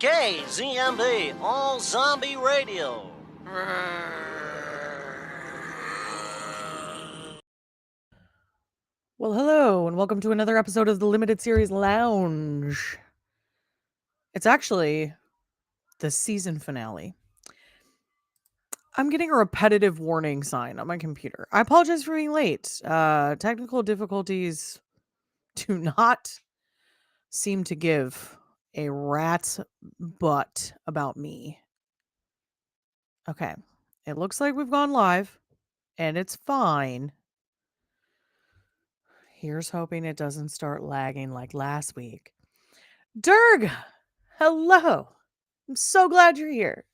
KZMB All Zombie Radio. Well, hello, and welcome to another episode of the Limited Series Lounge. It's actually the season finale. I'm getting a repetitive warning sign on my computer. I apologize for being late. Technical difficulties do not seem to give a rat's butt about me. Okay, it looks like we've gone live, and it's fine. Here's hoping it doesn't start lagging like last week. Durg! Hello! I'm so glad you're here.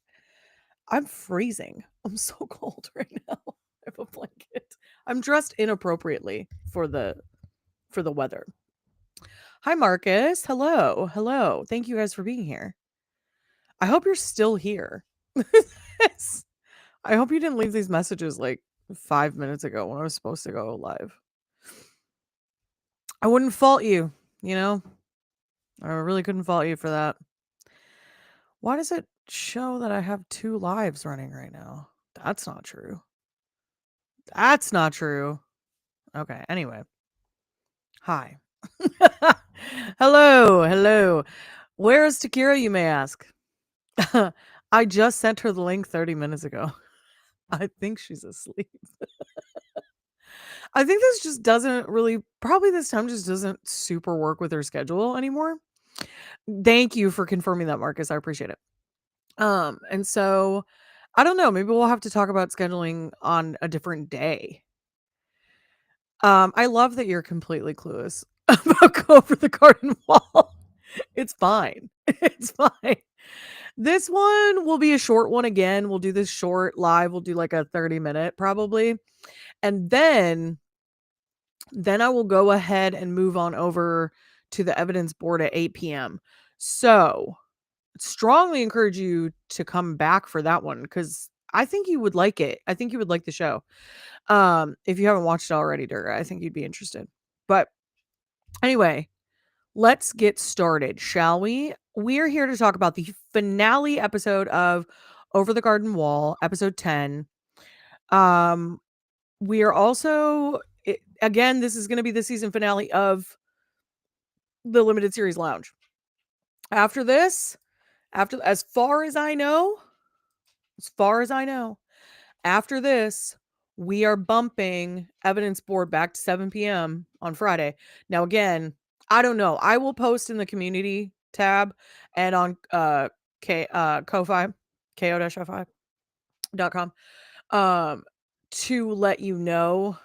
I'm freezing. I'm so cold right now. I have a blanket. I'm dressed inappropriately for the weather. Hi Marcus. Hello. Hello. Thank you guys for being here. I hope you're still here. I hope you didn't leave these messages like 5 minutes ago when I was supposed to go live. I wouldn't fault you, you know? I really couldn't fault you for that. Why does it show that I have 2 lives running right now? That's not true. That's not true. Okay, anyway. Hi. Hello, hello. Where is Takira, you may ask? I just sent her the link 30 minutes ago. I think she's asleep. I think this just doesn't really, probably this time just doesn't super work with her schedule anymore. Thank you for confirming that, Marcus. I appreciate it. And so I don't know, maybe we'll have to talk about scheduling on a different day. I love that you're completely clueless about Go Over the Garden Wall. It's fine. It's fine. This one will be a short one again. We'll do this short live. We'll do like a 30-minute probably. And then I will go ahead and move on over to the evidence board at 8 p.m. So, strongly encourage you to come back for that one cuz I think you would like it. I think you would like the show. If you haven't watched it already, Durga, I think you'd be interested. But anyway, let's get started, shall we? We're here to talk about the finale episode of Over the Garden Wall, episode 10. We are also again, this is going to be the season finale of the Limited Series Lounge. After this, after as far as I know, after this, we are bumping evidence board back to 7 p.m. on Friday. Now, again, I don't know. I will post in the community tab and on Ko-Fi, ko-fi.com, to let you know,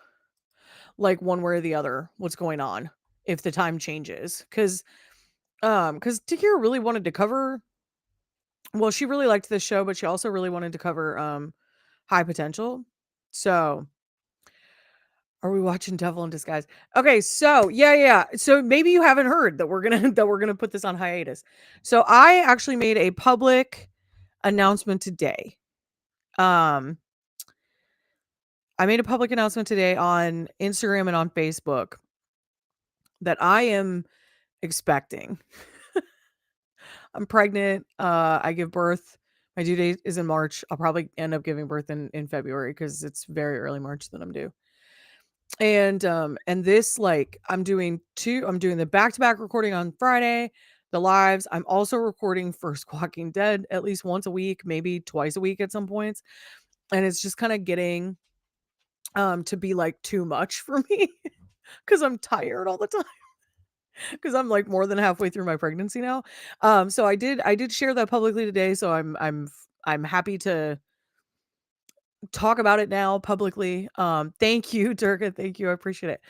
like one way or the other, what's going on if the time changes. Because Takira really wanted to cover. Well, she really liked this show, but she also really wanted to cover High Potential. So, are we watching Devil in Disguise? Okay, so yeah. So maybe you haven't heard that we're gonna put this on hiatus. So I actually made a public announcement today. Um, I made a public announcement today on Instagram and on Facebook that I am expecting. I'm pregnant. I give birth. My due date is in March. I'll probably end up giving birth in February because it's very early March that I'm due. And this, like, I'm doing the back-to-back recording on Friday, the lives. I'm also recording First Walking Dead at least once a week, maybe twice a week at some points. And it's just kind of getting to be like too much for me because I'm tired all the time. Because I'm like more than halfway through my pregnancy now. So I did share that publicly today. So I'm happy to talk about it now publicly. Thank you, Durga. Thank you. I appreciate it.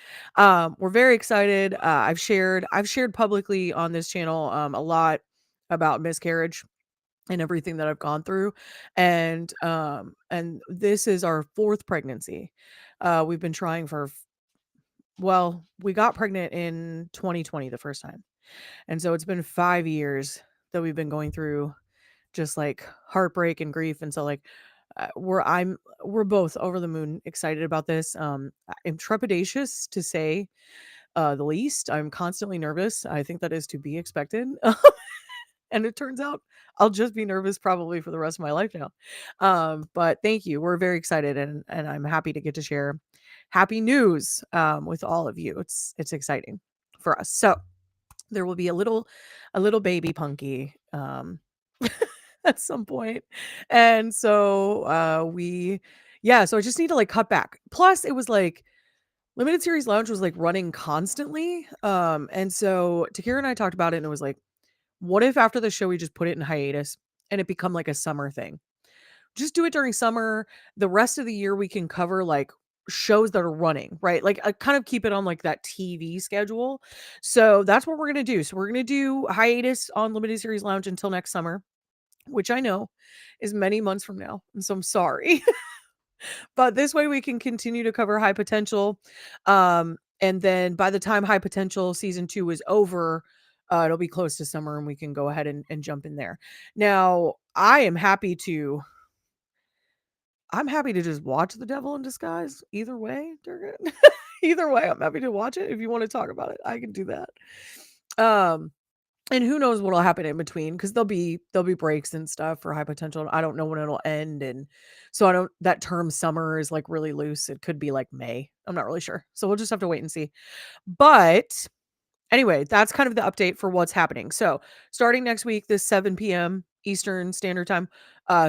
We're very excited. I've shared publicly on this channel a lot about miscarriage and everything that I've gone through. And this is our 4th pregnancy. We've been trying well, we got pregnant in 2020 the first time. And so it's been 5 years that we've been going through just like heartbreak and grief. And so like we're both over the moon excited about this. I'm trepidatious to say the least. I'm constantly nervous. I think that is to be expected. And it turns out I'll just be nervous probably for the rest of my life now. But thank you. We're very excited, and I'm happy to get to share happy news with all of you. It's exciting for us. So there will be a little baby Punky at some point. And so so I just need to like cut back. Plus it was like Limited Series Lounge was like running constantly. And so Takira and I talked about it, and it was like, what if after the show we just put it in hiatus and it become like a summer thing? Just do it during summer. The rest of the year we can cover like shows that are running, right? Like I kind of keep it on like that TV schedule. So that's what we're going to do. So we're going to do hiatus on Limited Series Lounge until next summer, which I know is many months from now. And so I'm sorry. But this way we can continue to cover High Potential. And then by the time High Potential season 2 is over, it'll be close to summer and we can go ahead and jump in there. Now, I'm happy to just watch The Devil in Disguise either way, Durgan. Either way, I'm happy to watch it. If you want to talk about it, I can do that. And who knows what'll happen in between, because there'll be breaks and stuff for High Potential. I don't know when it'll end, and so I don't that term summer is like really loose. It could be like May. I'm not really sure. So we'll just have to wait and see. But anyway, that's kind of the update for what's happening. So starting next week, this 7 p.m. Eastern Standard Time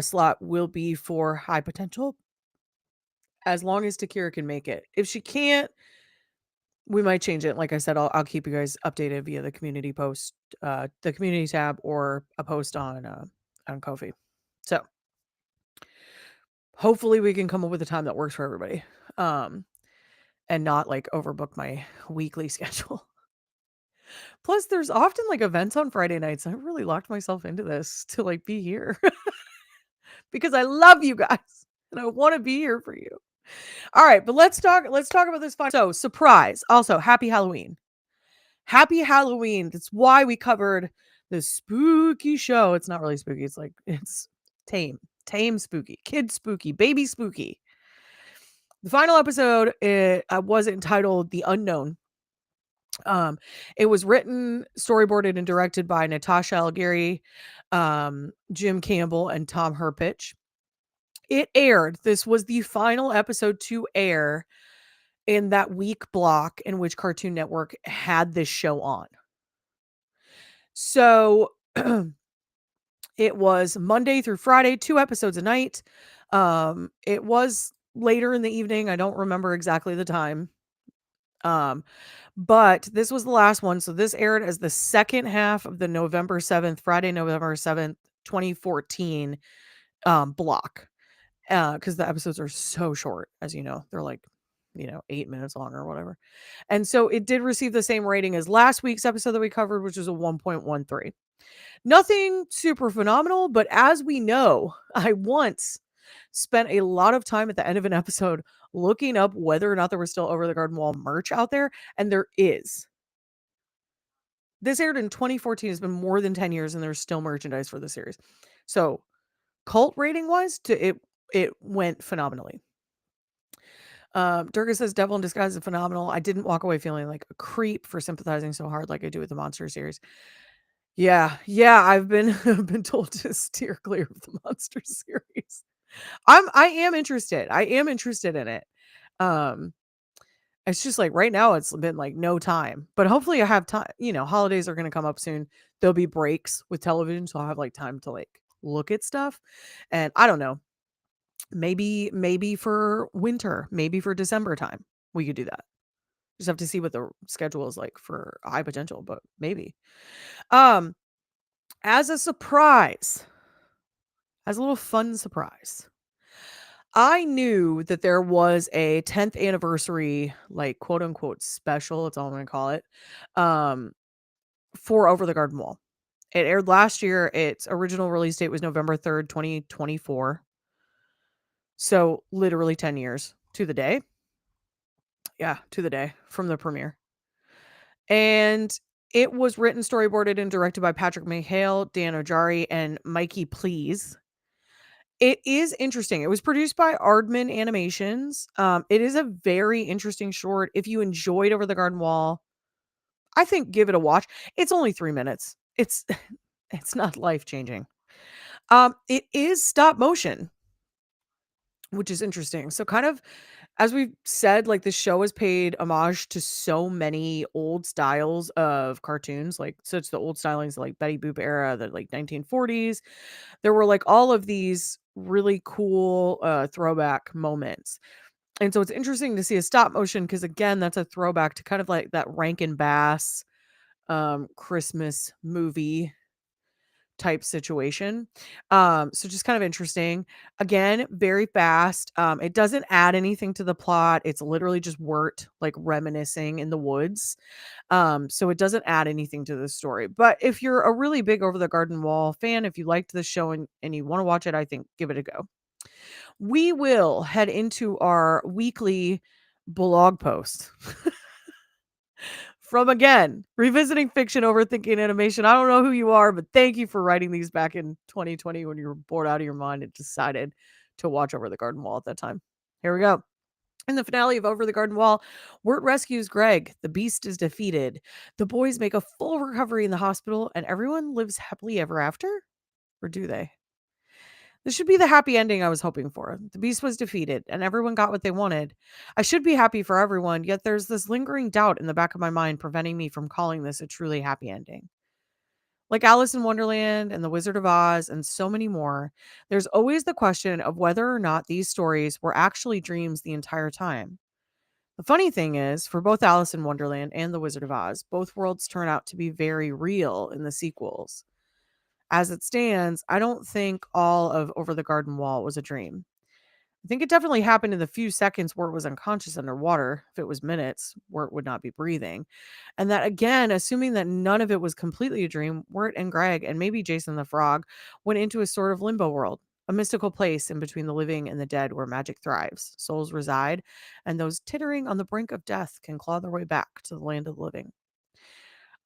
slot will be for High Potential, as long as Takira can make it. If she can't, we might change it. Like I said, I'll keep you guys updated via the community post, the community tab, or a post on Ko-fi. So hopefully we can come up with a time that works for everybody, and not like overbook my weekly schedule. Plus, there's often like events on Friday nights. I really locked myself into this to like be here because I love you guys and I want to be here for you. All right, but let's talk about this fun. So, surprise. Also, happy Halloween. Happy Halloween. That's why we covered this spooky show. It's not really spooky. It's like it's tame spooky, kid spooky, baby spooky. The final episode it was entitled The Unknown. It was written, storyboarded, and directed by Natasha Algeri, Jim Campbell, and Tom Herpich. It aired. This was the final episode to air in that week block in which Cartoon Network had this show on. So it was Monday through Friday, 2 episodes a night. It was later in the evening. I don't remember exactly the time. But this was the last one. So this aired as the second half of the Friday, November 7th, 2014 block. Because the episodes are so short, as you know. They're like, 8 minutes long or whatever. And so it did receive the same rating as last week's episode that we covered, which was a 1.13. Nothing super phenomenal, but as we know, I once spent a lot of time at the end of an episode looking up whether or not there was still Over the Garden Wall merch out there, and there is. This aired in 2014. It's been more than 10 years, and there's still merchandise for the series. So, cult rating wise, it went phenomenally. Durga says Devil in Disguise is phenomenal. I didn't walk away feeling like a creep for sympathizing so hard like I do with the monster series. Yeah, I've been I've been told to steer clear of the monster series. I am interested. I am interested in it. Um, it's just like right now it's been like no time, but hopefully I have time. Holidays are going to come up soon. There'll be breaks with television, so I'll have like time to like look at stuff. And I don't know, maybe for winter, maybe for December time, we could do that. Just have to see what the schedule is like for High Potential, but maybe. As a surprise, as a little fun surprise, I knew that there was a 10th anniversary, like quote unquote special, that's all I'm gonna call it, um, for Over the Garden Wall. It aired last year. Its original release date was November 3rd, 2024. So literally 10 years to the day. Yeah, to the day from the premiere. And it was written, storyboarded, and directed by Patrick McHale, Dan Ojari, and Mikey Please. It is interesting. It was produced by Aardman Animations. It is a very interesting short. If you enjoyed Over the Garden Wall, I think give it a watch. It's only 3 minutes. It's It's not life-changing. It is stop motion, which is interesting. So kind of as we've said, like the show has paid homage to so many old styles of cartoons. Like, so it's the old stylings like Betty Boop era, the like 1940s. There were like all of these really cool throwback moments. And so it's interesting to see a stop motion because again, that's a throwback to kind of like that Rankin Bass Christmas movie type situation. So just kind of interesting. Again, very fast. It doesn't add anything to the plot. It's literally just Wirt like reminiscing in the woods. So it doesn't add anything to the story. But if you're a really big Over the Garden Wall fan, if you liked the show and you want to watch it, I think give it a go. We will head into our weekly blog post. From again, revisiting fiction, overthinking animation. I don't know who you are, but thank you for writing these back in 2020 when you were bored out of your mind and decided to watch Over the Garden Wall at that time. Here we go. In the finale of Over the Garden Wall, Wirt rescues Greg. The beast is defeated. The boys make a full recovery in the hospital, and everyone lives happily ever after? Or do they? This should be the happy ending I was hoping for. The beast was defeated, and everyone got what they wanted. I should be happy for everyone, yet there's this lingering doubt in the back of my mind preventing me from calling this a truly happy ending. Like Alice in Wonderland and The Wizard of Oz and so many more, there's always the question of whether or not these stories were actually dreams the entire time. The funny thing is, for both Alice in Wonderland and The Wizard of Oz, both worlds turn out to be very real in the sequels. As it stands, I don't think all of Over the Garden Wall was a dream. I think it definitely happened in the few seconds Wirt was unconscious underwater. If it was minutes, Wirt would not be breathing. And that again, assuming that none of it was completely a dream, Wirt and Greg and maybe Jason the Frog went into a sort of limbo world, a mystical place in between the living and the dead where magic thrives, souls reside, and those tittering on the brink of death can claw their way back to the land of the living.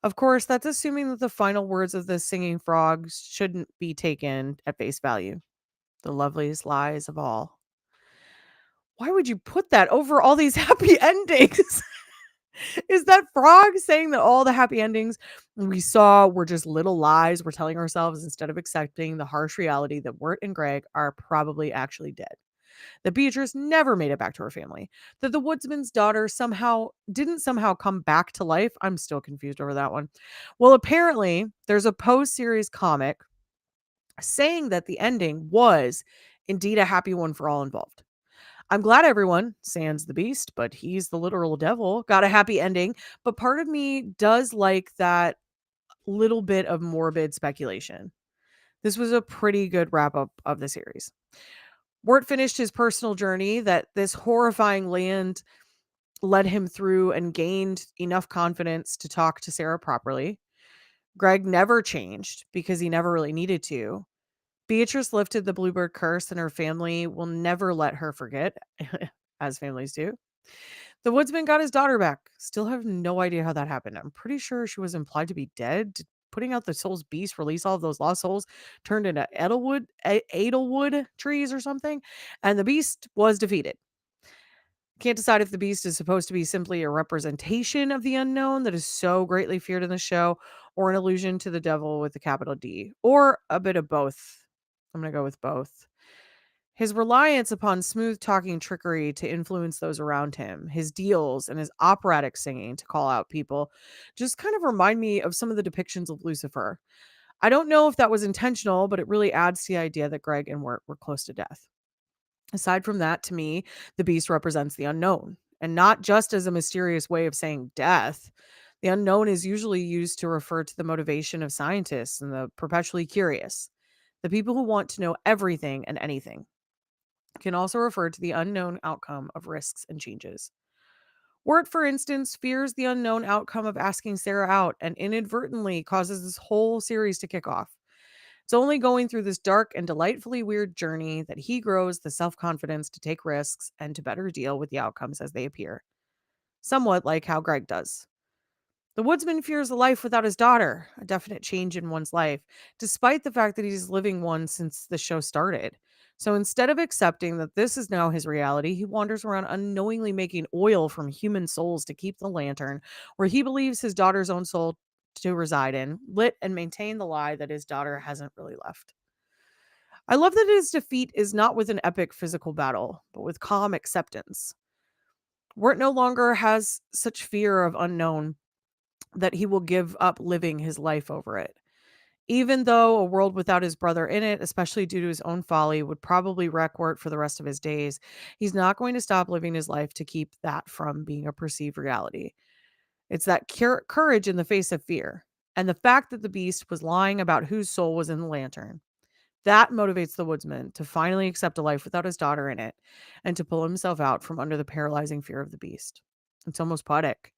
Of course, that's assuming that the final words of the singing frogs shouldn't be taken at face value. The loveliest lies of all. Why would you put that over all these happy endings? Is that frog saying that all the happy endings we saw were just little lies we're telling ourselves instead of accepting the harsh reality that Wirt and Greg are probably actually dead? That Beatrice never made it back to her family? That the woodsman's daughter somehow come back to life? I'm still confused over that one. Well, apparently there's a post-series comic saying that the ending was indeed a happy one for all involved. I'm glad everyone, sans the beast, but he's the literal devil, got a happy ending. But part of me does like that little bit of morbid speculation. This was a pretty good wrap up of the series. Wirt finished his personal journey that this horrifying land led him through and gained enough confidence to talk to Sarah properly. Greg never changed because he never really needed to. Beatrice lifted the bluebird curse and her family will never let her forget, as families do. The woodsman got his daughter back. Still have no idea how that happened. I'm pretty sure she was implied to be dead. Did putting out the soul's beast release all of those lost souls turned into Edelwood trees or something? And the beast was defeated. Can't decide if the beast is supposed to be simply a representation of the unknown that is so greatly feared in the show, or an allusion to the devil with a capital D, or a bit of both. I'm going to go with both. His reliance upon smooth talking trickery to influence those around him, his deals, and his operatic singing to call out people just kind of remind me of some of the depictions of Lucifer. I don't know if that was intentional, but it really adds to the idea that Greg and Wirt were close to death. Aside from that, to me, the beast represents the unknown, and not just as a mysterious way of saying death. The unknown is usually used to refer to the motivation of scientists and the perpetually curious, the people who want to know everything and anything. It can also refer to the unknown outcome of risks and changes. Wirt, for instance, fears the unknown outcome of asking Sarah out and inadvertently causes this whole series to kick off. It's only going through this dark and delightfully weird journey that he grows the self confidence to take risks and to better deal with the outcomes as they appear. Somewhat like how Greg does. The woodsman fears a life without his daughter, a definite change in one's life, despite the fact that he's living one since the show started. So instead of accepting that this is now his reality, he wanders around unknowingly making oil from human souls to keep the lantern, where he believes his daughter's own soul to reside in, lit and maintain the lie that his daughter hasn't really left. I love that his defeat is not with an epic physical battle, but with calm acceptance. Wirt no longer has such fear of unknown that he will give up living his life over it. Even though a world without his brother in it, especially due to his own folly, would probably wreck Wirt for the rest of his days, he's not going to stop living his life to keep that from being a perceived reality. It's that courage in the face of fear, and the fact that the beast was lying about whose soul was in the lantern. That motivates the woodsman to finally accept a life without his daughter in it and to pull himself out from under the paralyzing fear of the beast. It's almost poetic.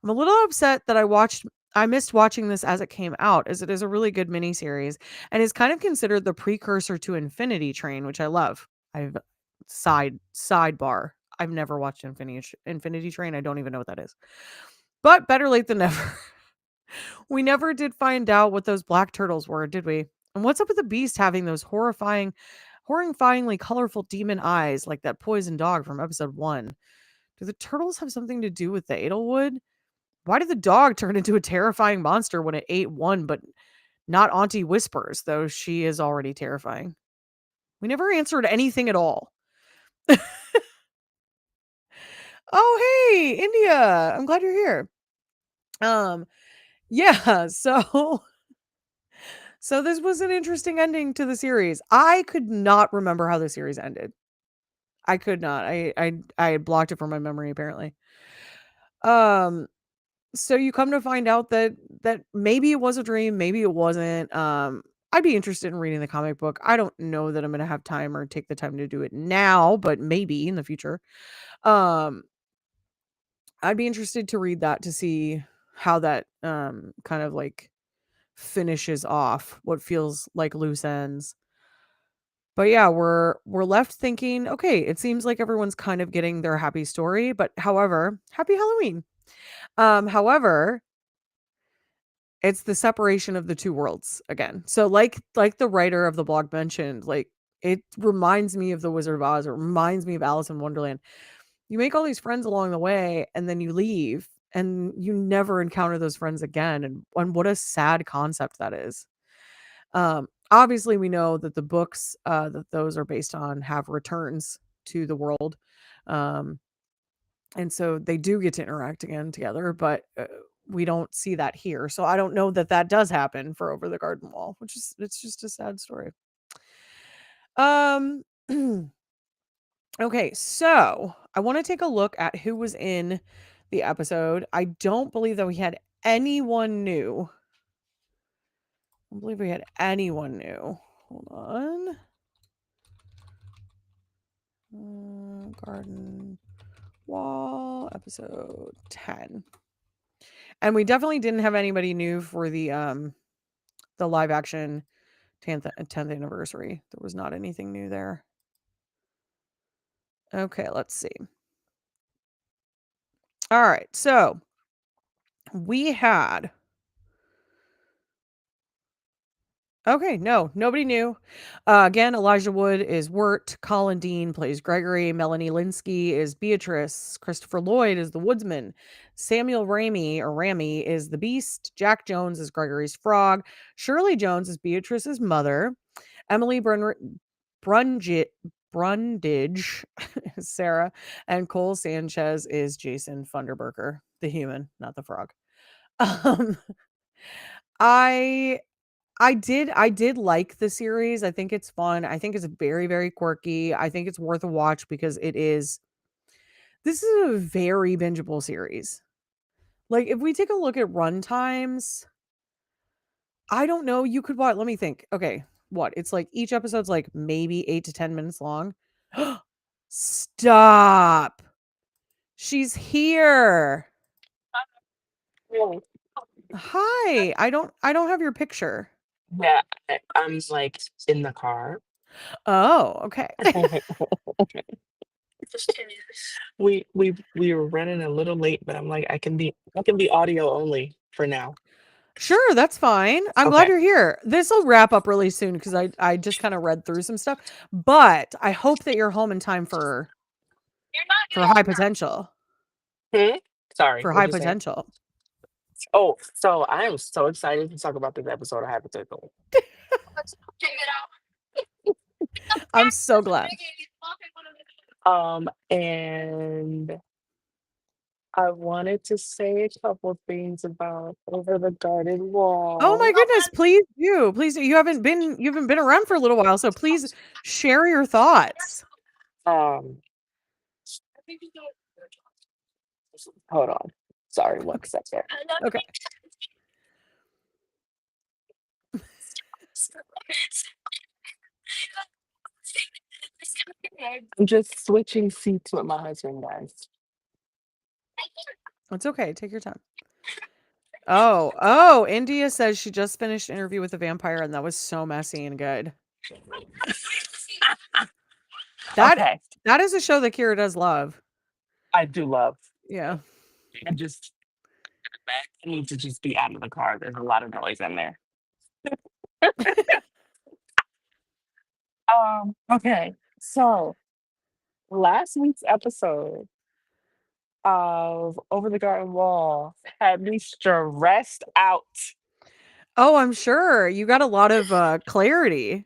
I'm a little upset that I missed watching this as it came out, as it is a really good miniseries and is kind of considered the precursor to Infinity Train, which I love. I've sidebar. I've never watched Infinity Train. I don't even know what that is. But better late than never. We never did find out what those black turtles were, did we? And what's up with the beast having those horrifyingly colorful demon eyes like that poison dog from episode 1? Do the turtles have something to do with the Edelwood? Why did the dog turn into a terrifying monster when it ate one, but not Auntie Whispers, though she is already terrifying? We never answered anything at all. Oh, hey, India. I'm glad you're here. Yeah, so this was an interesting ending to the series. I could not remember how the series ended. I could not. I had blocked it from my memory apparently. So you come to find out that maybe it was a dream, maybe it wasn't. I'd be interested in reading the comic book. I don't know that I'm going to have time or take the time to do it now, but maybe in the future. Um I'd be interested to read that to see how that kind of like finishes off what feels like loose ends. But yeah, we're left thinking, okay, it seems like everyone's kind of getting their happy story, but however, happy Halloween. However, it's the separation of the two worlds again. So like the writer of the blog mentioned, like it reminds me of the Wizard of Oz, it reminds me of Alice in Wonderland. You make all these friends along the way and then you leave and you never encounter those friends again. And what a sad concept that is. Obviously we know that the books that those are based on have returns to the world. Um, and so they do get to interact again together, but we don't see that here. So I don't know that that does happen for Over the Garden Wall, which is it's just a sad story. Um okay, so I want to take a look at who was in the episode. I don't believe that we had anyone new. I don't believe we had anyone new. Hold on. Garden Wall episode 10. And we definitely didn't have anybody new for the live action 10th anniversary. There was not anything new there. Okay, let's see. All right, so we had. Okay, no, nobody new. Again, Elijah Wood is Wirt. Colin Dean plays Gregory. Melanie Linsky is Beatrice. Christopher Lloyd is the Woodsman. Samuel Ramey is the Beast. Jack Jones is Gregory's Frog. Shirley Jones is Beatrice's mother. Emily Brundage is Sarah. And Cole Sanchez is Jason Funderburker, the human, not the frog. Um, I I did like the series. I think it's fun. I think it's very, very quirky. I think it's worth a watch because this is a very bingeable series. Like, if we take a look at run times, I don't know, you could watch let me think. Okay, what? It's like each episode's like maybe 8 to 10 minutes long. Stop. She's here. Really? Hi. I don't have your picture. Yeah, I'm like in the car. Oh, okay. We were running a little late, but I'm like I can be audio only for now. Sure, that's fine. I'm glad Okay. you're here. This will wrap up really soon because I just kind of read through some stuff. But I hope that you're home in time for high potential. Hmm? Sorry, For what'd high you say? potential. Oh, so I am so excited to talk about this episode of Hypothetical. I'm so glad. And I wanted to say a couple things about Over the Garden Oh Wall. my goodness, please do. Please do. You haven't been around for a little while, so please share your thoughts. Um, hold on. Sorry, one second. Okay. I'm just switching seats with my husband, guys. It's okay. Take your time. Oh, India says she just finished an interview with a vampire and that was so messy and good. That Okay, that is a show that Kira does love. I do love. Yeah. I just I need to just be out of the car. There's a lot of noise in there. Okay. So last week's episode of Over the Garden Wall had me stressed out. Oh, I'm sure. You got a lot of clarity.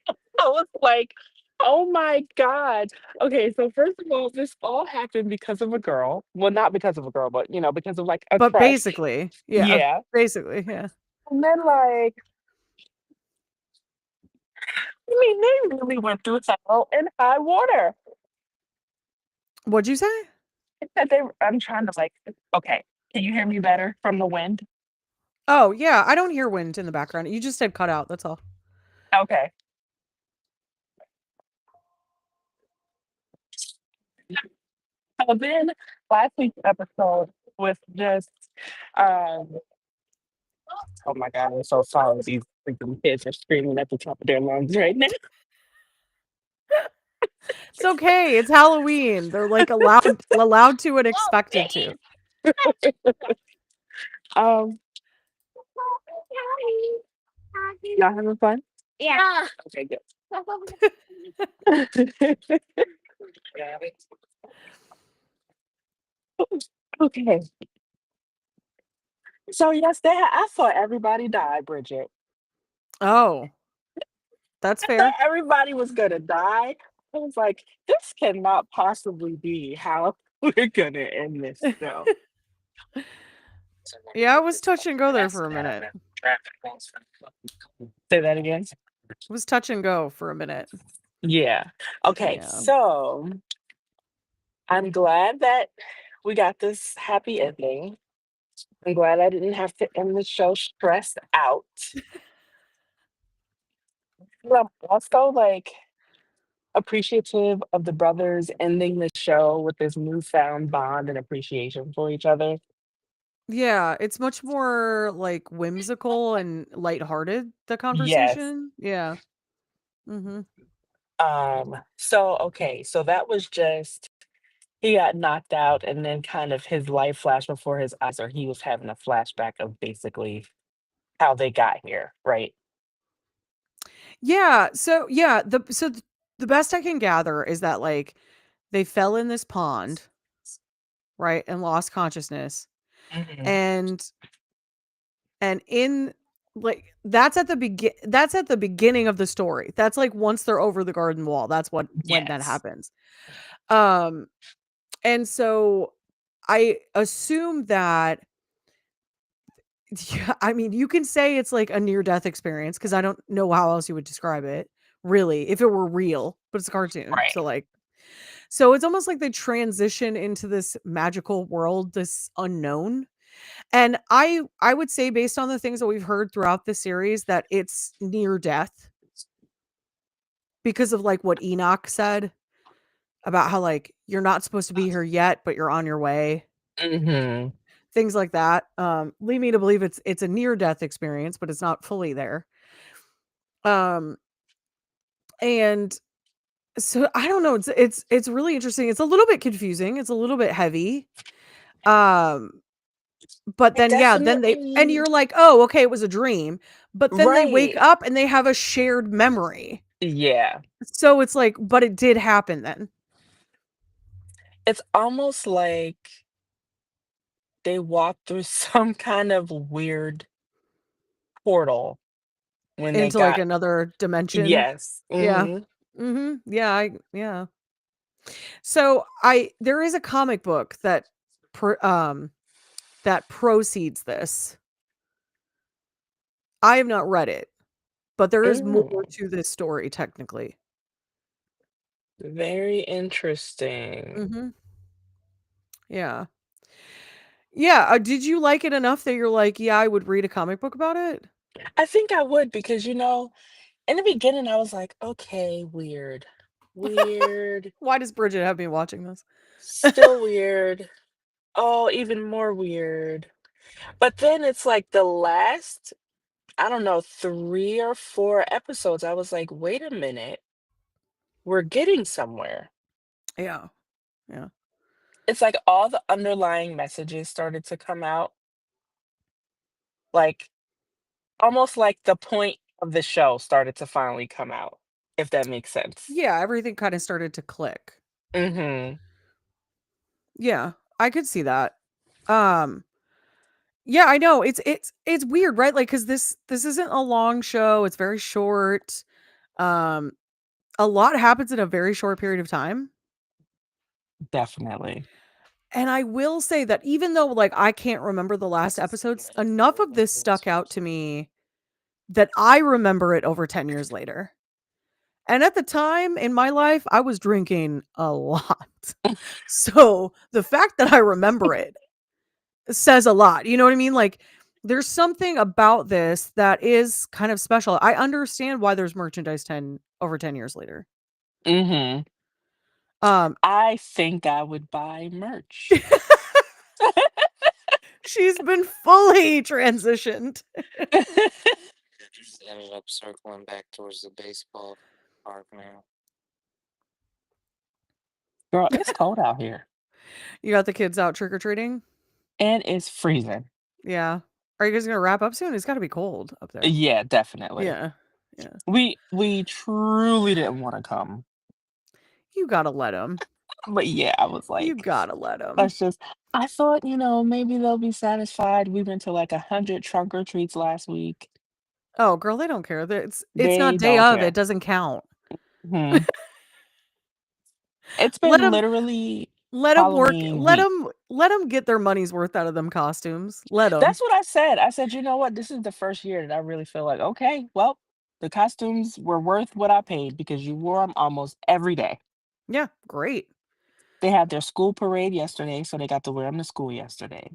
I was like, oh my God. Okay, so first of all, this all happened because of a girl. Well, not because of a girl, but because of like a But crush. basically, yeah. Yeah. Basically, yeah. And then like, I mean, they really went through hell and high water. What'd you say? It said I'm trying to like, okay, can you hear me better from the wind? Oh, yeah. I don't hear wind in the background. You just said cut out. That's all. Okay. So then last week's episode was just, um, oh my God, I'm so sorry. These freaking kids are screaming at the top of their lungs right now. It's okay. It's Halloween. They're like allowed to and expected to. Um, y'all having fun? Yeah. Okay, good. Okay. So yes, I thought everybody died, Bridget. Oh, that's I thought fair. everybody was gonna die. I was like, this cannot possibly be how we're gonna end this show. Yeah, I was touch and go there for a minute. Say that again. It was touch and go for a minute. Yeah. Okay, Yeah. so I'm glad that we got this happy ending. I'm glad I didn't have to end the show stressed out. But I'm also like appreciative of the brothers ending the show with this newfound bond and appreciation for each other. Yeah, it's much more like whimsical and lighthearted, the Yes. conversation. Yeah. Mhm. So okay, so that was just he got knocked out and then kind of his life flashed before his eyes, or he was having a flashback of basically how they got here, right? Yeah, so yeah, the best I can gather is that like they fell in this pond, right, and lost consciousness. Mhm. And in like that's at the beginning of the story. That's like once they're over the garden wall. That's when that Yes. happens. Um and so I assume that yeah, I mean, you can say it's like a near death experience because I don't know how else you would describe it, really, if it were real, but it's a cartoon. Right. So it's almost like they transition into this magical world, this unknown. And I would say based on the things that we've heard throughout the series that it's near death because of like what Enoch said about how like you're not supposed to be here yet, but you're on your way. Mhm. Things like that. Lead me to believe it's a near death experience, but it's not fully there. Um and so I don't know, it's really interesting. It's a little bit confusing. It's a little bit heavy. Um but It then yeah, then they and definitely you're like, "Oh, okay, it was a dream." But then they wake right. up and they have a shared memory. Yeah. So it's like, but it did happen then. It's almost like they walked through some kind of weird portal when they Into, like, got another dimension. yes. Yeah. Mhm. Yeah, yeah. So, there is a comic book that that proceeds this. I have not read it, but there is more Mm, to this story technically. very interesting. Mhm. Yeah. Yeah, did you like it enough that you're like, "Yeah, I would read a comic book about it?" I think I would because, in the beginning, I was like, "Okay, weird. Weird. Why does Bridget have me watching this? Still weird. Oh, even more weird." But then it's like the last, I don't know, 3 or 4 episodes, I was like, "Wait a minute. We're getting somewhere." Yeah. Yeah. It's like all the underlying messages started to come out, like, almost like the point of the show started to finally come out, if that makes sense. Yeah, everything kinda started to click. Mhm. Yeah, I could see that. Um, yeah, I know. It's weird, right? Like, cause this isn't a long show, it's very short. Um, a lot happens in a very short period of time. Definitely. And I will say that even though, like, I can't remember the last episodes, enough of this stuck out to me that I remember it over 10 years later. And at the time in my life, I was drinking a lot. So, the fact that I remember it says a lot, you know what I mean? Like, there's something about this that is kind of special. I understand why there's merchandise 10 over 10 years later. Mhm. Um, I think I would buy merch. she's been fully transitioned. It just ended up circling back towards the baseball park now. Girl, it's cold out here, You got the kids out trick or treating? and it's freezing. Yeah. Are you guys gonna wrap up soon? It's gotta be cold up there. Yeah, definitely. Yeah. Yeah. We truly didn't wanna come, You gotta let them. but yeah, I was You like, gotta let them. let's just I thought, maybe they'll be satisfied. We went to, like, 100 trunk or treats last week. Oh, girl, they don't care. It's not They day don't of, it care. doesn't count. Mhm. It's Let been them. literally Let them work. Halloween Let week. them. Let them get their money's worth out of them costumes. Let them. That's what I said. I said, "You know what? This is the first year that I really feel like, okay, well, the costumes were worth what I paid because you wore them almost every day." Yeah, great. They had their school parade yesterday, so they got to wear them to school yesterday.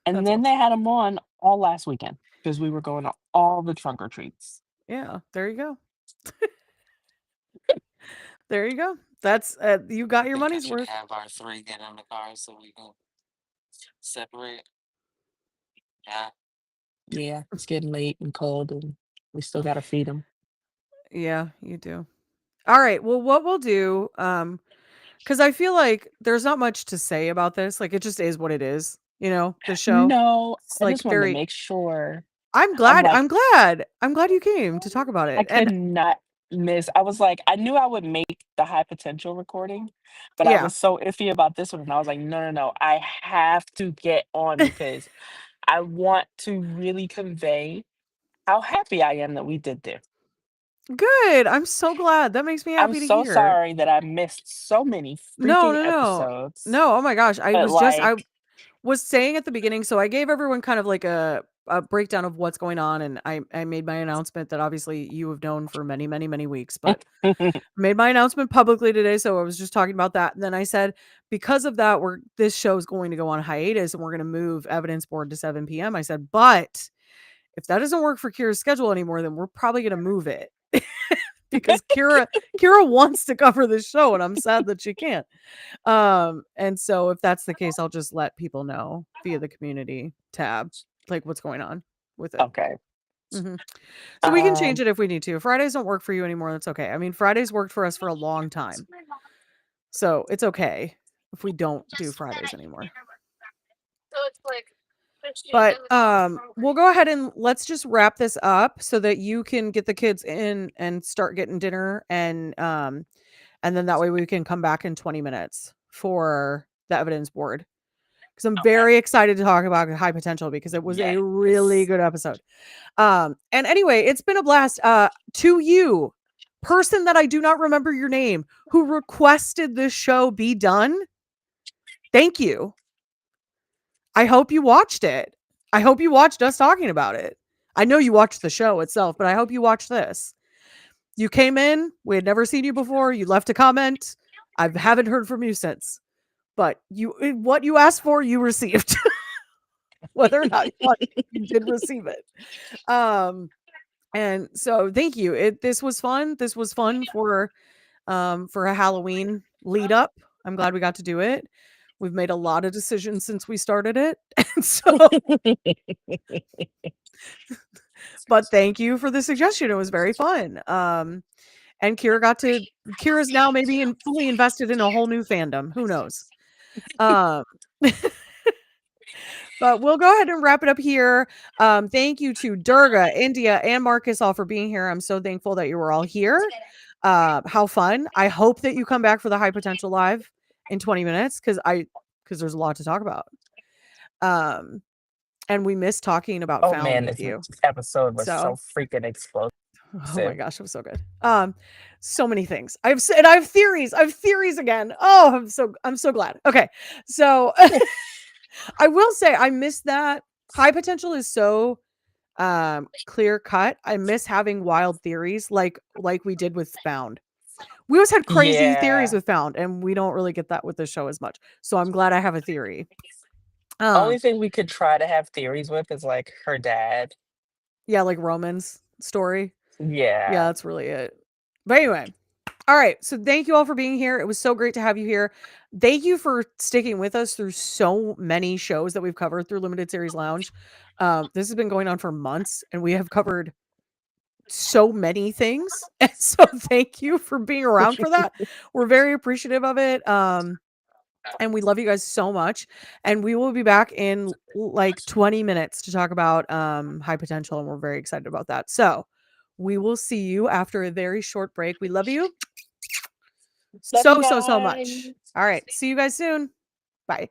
And That's then they awesome. had them on all last weekend because we were going to all the trunk or treats. Yeah, there you go. There you go. That's you got I your think I money's should worth. have our three get in the car so we can separate. Yeah. Yeah, it's getting late and cold, and we still gotta feed them. Yeah, you do. All right. Well, what we'll do, because I feel like there's not much to say about this. Like, it just is what it is. This show. No, It's I like just wanted to very. make sure. I'm I'm glad. like, I'm glad. I'm glad you came to talk about I it. And could not miss. I was like, I knew I would make the high potential recording, but I yeah, was so iffy about this one, and I was like, "No, no, no, I have to get on because I want to really convey how happy I am that we did this." good. I'm so glad. That makes me I'm happy to so hear. sorry that I missed so many No, freaking no, no. episodes, No, oh my gosh. but, I like was saying at the beginning, so I gave everyone kind of like a breakdown of what's going on, and I made my announcement that obviously you have known for many, many, many weeks, but made my announcement publicly today, so I was just talking about that. And then I said, because of that, this show is going to go on hiatus and we're going to move evidence board to 7 p.m. I said, but if that doesn't work for Kira's schedule anymore, then we're probably going to move it because Kira wants to cover this show, and I'm sad that she can't. And so if that's the case, I'll just let people know via the community tab, like what's going on with it. Okay. hmm So we can change Um it if we need to. If Fridays don't work for you anymore, that's okay. I mean, Fridays worked for us for a long time. So it's okay if we don't do Fridays anymore. But we'll go ahead and let's just wrap this up so that you can get the kids in and start getting dinner, and then that way we can come back in 20 minutes for the evidence board. because I'm very excited to talk about High Potential because it was a really good episode. And anyway, it's been a blast. To you, person that I do not remember your name, who requested this show be done, thank you. I hope you watched it. I hope you watched us talking about it. I know you watched the show itself, but I hope you watched this. You came in, we had never seen you before, you left a comment. I haven't heard from you since. But what you asked for, you received. Whether or not you did receive it. And so thank you. This was fun. This was fun for a Halloween lead up. I'm glad we got to do it. We've made a lot of decisions since we started it. And so but thank you for the suggestion. It was very fun. And Kira's now maybe fully invested in a whole new fandom. Who knows? But we'll go ahead and wrap it up here. Thank you to Durga, India, and Marcus all for being here. I'm so thankful that you were all here. How fun. I hope that you come back for the High Potential Live in 20 minutes because there's a lot to talk about. And we miss talking about Found with you. This episode was so freaking explosive. Oh my gosh, it was so good. So many things. I have theories. I have theories again. Oh, I'm so glad. Okay. So I will say I miss that. High Potential is so clear cut. I miss having wild theories like we did with Found. We always had crazy theories with Found, and we don't really get that with the show as much. So I'm glad I have a theory. Only thing we could try to have theories with is like her dad. Yeah, like Roman's story. Yeah. Yeah, that's really it. But anyway, all right. So thank you all for being here. It was so great to have you here. Thank you for sticking with us through so many shows that we've covered through Limited Series Lounge. This has been going on for months, and we have covered so many things. And so thank you for being around for that. We're very appreciative of it. And we love you guys so much. And we will be back in like 20 minutes to talk about High Potential, and we're very excited about that. So we will see you after a very short break. We love you so much. All right. See you guys soon. Bye.